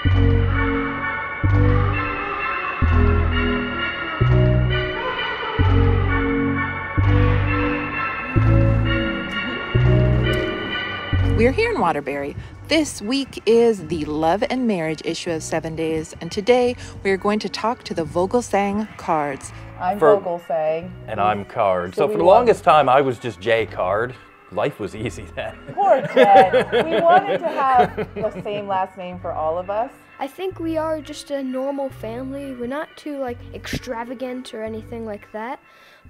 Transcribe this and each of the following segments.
We're here in Waterbury. This week is the Love and Marriage issue of 7 Days, and today we're going to talk to the Vogelsang-Cards. I'm Vogelsang. And I'm Card. So for the longest time, I was just Jay Card. Life was easy then. Poor Jay. We wanted to have the same last name for all of us. I think we are just a normal family. We're not too extravagant or anything like that,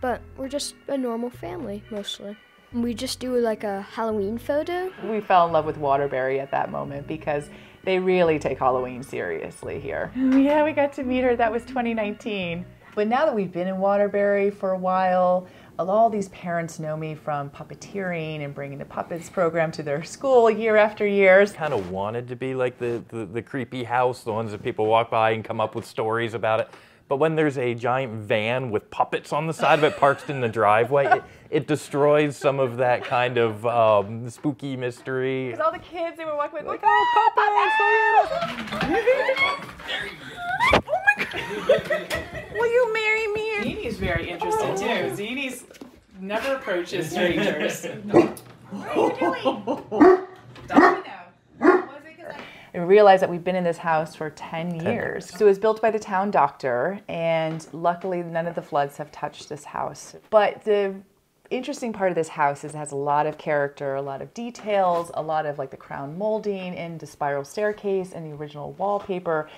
but we're just a normal family mostly. We just do a Halloween photo. We fell in love with Waterbury at that moment because they really take Halloween seriously here. Yeah, we got to meet her. That was 2019. But now that we've been in Waterbury for a while, all these parents know me from puppeteering and bringing the puppets program to their school year after year. Kind of wanted to be like the creepy house, the ones that people walk by and come up with stories about it. But when there's a giant van with puppets on the side of it parked in the driveway, it destroys some of that kind of spooky mystery. Because all the kids, they were walking with like, oh, puppets! Oh my God! Will you marry me? Zinie's very interested too. Zinie's never approaches strangers. What are you doing? Domino. And realized that we've been in this house for 10 years. So it was built by the town doctor, and luckily none of the floods have touched this house. But the interesting part of this house is it has a lot of character, a lot of details, a lot of the crown molding and the spiral staircase and the original wallpaper,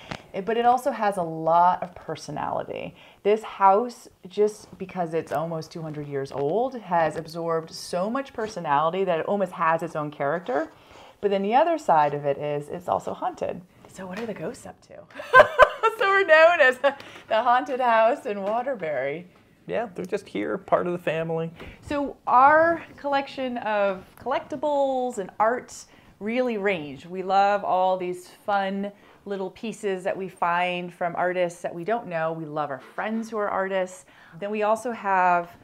but it also has a lot of personality. This house, just because it's almost 200 years old, has absorbed so much personality that it almost has its own character. But then the other side of it is it's also haunted. So what are the ghosts up to? So we're known as the haunted house in Waterbury. Yeah, they're just here, part of the family. So our collection of collectibles and art really range. We love all these fun little pieces that we find from artists that we don't know. We love our friends who are artists. Then we also have,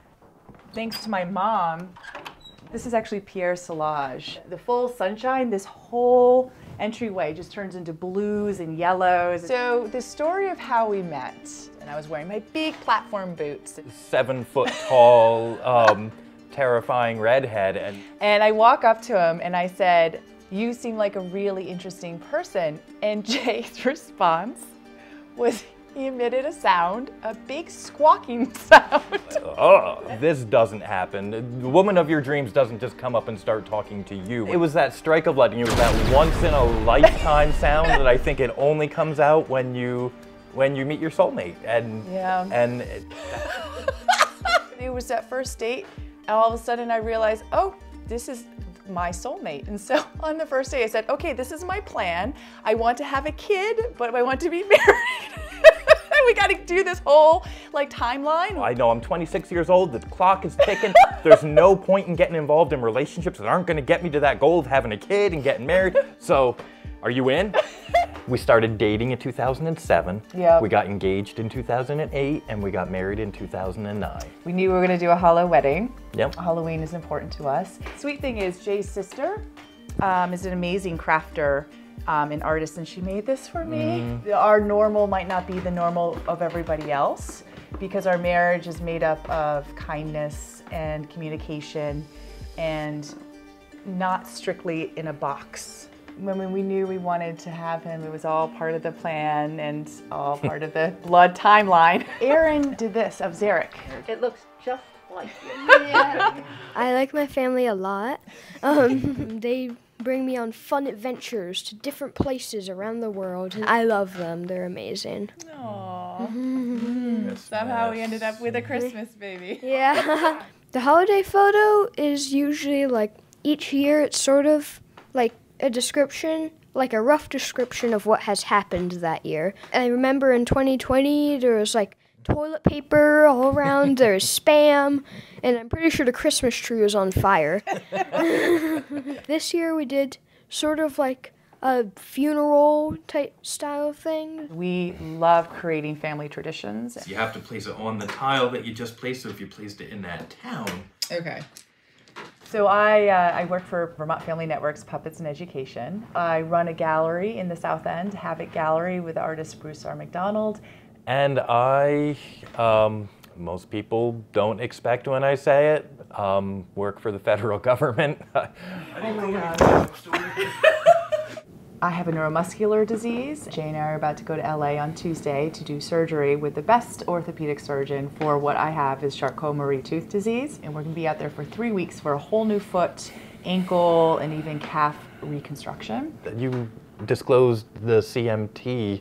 thanks to my mom, this is actually Pierre Solage. The full sunshine, this whole entryway just turns into blues and yellows. So the story of how we met, and I was wearing my big platform boots. 7 foot tall, terrifying redhead. And I walk up to him and I said, "You seem like a really interesting person." And Jay's response was, he emitted a sound, a big squawking sound. Oh, this doesn't happen. The woman of your dreams doesn't just come up and start talking to you. It was that strike of lightning. It was that once in a lifetime sound that I think it only comes out when you meet your soulmate. And yeah. And it was that first date, and all of a sudden I realized, oh, this is my soulmate. And so on the first day I said, okay, this is my plan. I want to have a kid, but I want to be married. We got to do this whole timeline. I know, I'm 26 years old, the clock is ticking. There's no point in getting involved in relationships that aren't going to get me to that goal of having a kid and getting married. So, are you in? We started dating in 2007. Yeah. We got engaged in 2008, and we got married in 2009. We knew we were going to do a Hallowedding. Yep. Halloween is important to us. Sweet thing is, Jay's sister is an amazing crafter. An artist, and she made this for me. Our normal might not be the normal of everybody else because our marriage is made up of kindness and communication and not strictly in a box. When we knew we wanted to have him, it was all part of the plan and all part of the blood timeline. Aaron did this of Zarek. It looks just like you. Yeah. I like my family a lot. They bring me on fun adventures to different places around the world. And I love them. They're amazing. Aww. Somehow we ended up with a Christmas baby. Yeah. The holiday photo is usually each year it's sort of like a description, like a rough description of what has happened that year. I remember in 2020 there was toilet paper all around, there's Spam, and I'm pretty sure the Christmas tree was on fire. This year we did sort of a funeral type style thing. We love creating family traditions. You have to place it on the tile that you just placed, so if you placed it in that town. Okay. So I work for Vermont Family Network's Puppets and Education. I run a gallery in the South End, Havoc Gallery, with artist Bruce R. McDonald. And most people don't expect when I say it, work for the federal government. I have a neuromuscular disease. Jay and I are about to go to LA on Tuesday to do surgery with the best orthopedic surgeon for what I have is Charcot-Marie-Tooth disease. And we're gonna be out there for 3 weeks for a whole new foot, ankle, and even calf reconstruction. You disclosed the CMT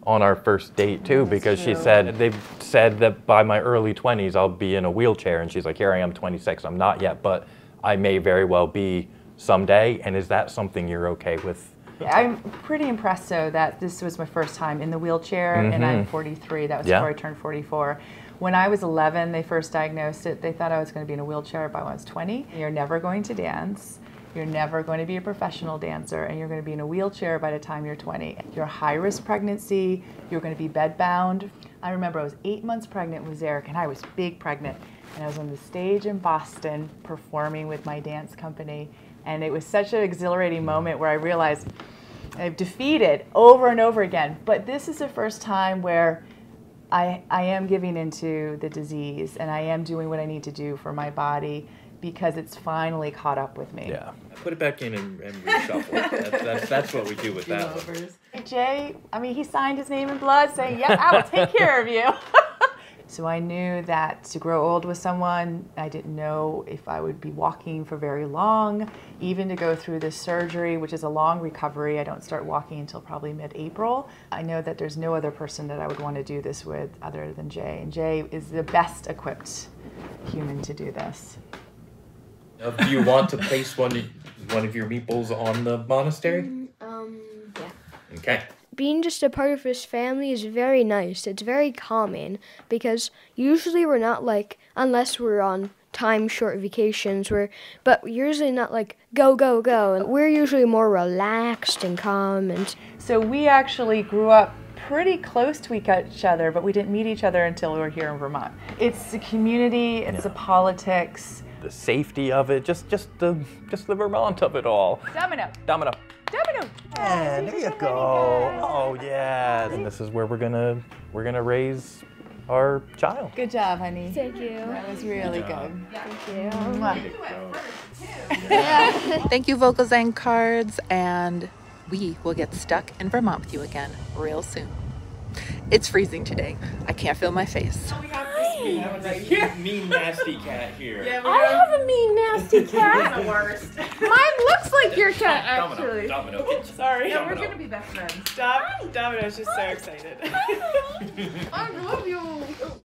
on our first date too, because she said, they've said that by my early 20s I'll be in a wheelchair, and she's like, here I am 26, I'm not yet, but I may very well be someday. And is that something you're okay with? I'm pretty impressed though that this was my first time in the wheelchair, and I'm 43, that was before I turned 44. When I was 11, they first diagnosed it, they thought I was going to be in a wheelchair by when I was 20. You're never going to dance, you're never going to be a professional dancer, and you're going to be in a wheelchair by the time you're 20. You're a high-risk pregnancy, you're going to be bedbound. I remember I was 8 months pregnant with Zarek, and I was big pregnant, and I was on the stage in Boston performing with my dance company. And it was such an exhilarating moment where I realized I've defeated over and over again. But this is the first time where I am giving into the disease, and I am doing what I need to do for my body because it's finally caught up with me. Yeah. Put it back in and reshuffle. That's what we do with that one. Jay, I mean, he signed his name in blood saying, yep, I will take care of you. So I knew that to grow old with someone, I didn't know if I would be walking for very long, even to go through this surgery, which is a long recovery. I don't start walking until probably mid-April. I know that there's no other person that I would want to do this with other than Jay. And Jay is the best equipped human to do this. Do you want to place one of your meeples on the monastery? Yeah. Okay. Being just a part of his family is very nice. It's very calming because usually we're not like, unless we're on time-short vacations, but usually not like go, go, go. And we're usually more relaxed and calm. And so we actually grew up pretty close to each other, but we didn't meet each other until we were here in Vermont. It's the community, it's the politics. The safety of it, just the Vermont of it all. Domino. Domino. Domino. Yeah, there you go. Oh yeah. And this is where we're gonna raise our child. Good job, honey. thank you. That was really good. Thank you. Thank you, Vogelsang-Cards, and we will get stuck in Vermont with you again real soon. It's freezing today. I can't feel my face. We have this Mean, nasty cat here. Yeah, I have a mean, nasty cat. the worst. Mine looks like your cat, actually. Domino. Sorry. Yeah, we're gonna be best friends. Domino's just so excited. I'm